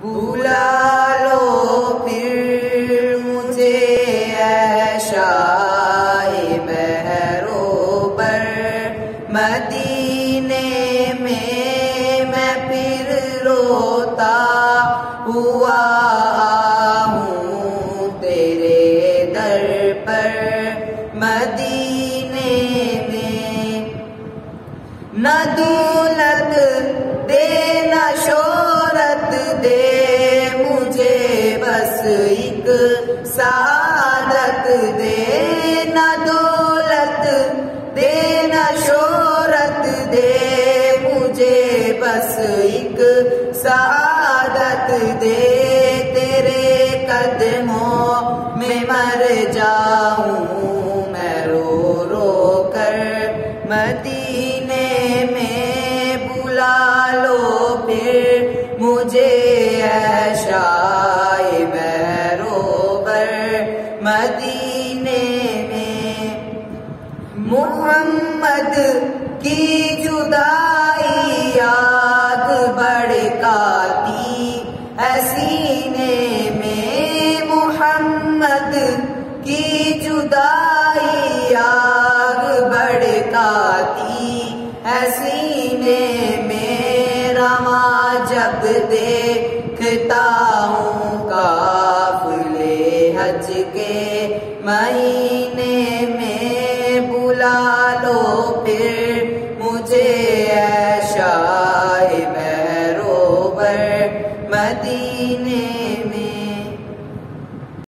बुला लो फिर मुझे ऐशाए बहरोबर मदीने में मैं फिर रोता हुआ हूँ तेरे दर पर मदीने में। न दौलत दे न शोहरत दे मुझे बस एक सआदत दे। न दौलत दे न शोहरत दे मुझे बस एक सआदत दे। तेरे कदमों में मर जाऊं मैं रो रो कर मदीने में। बुला लो फिर मुझे ऐशाए बहरोबर मदीने में। मोहम्मद की जुदाई आग भड़काती है सीने में। मोहम्मद की जुदाई आग भड़काती है सीने में। रवा जब देखता हूँ काफिले हज के महीने में। बुला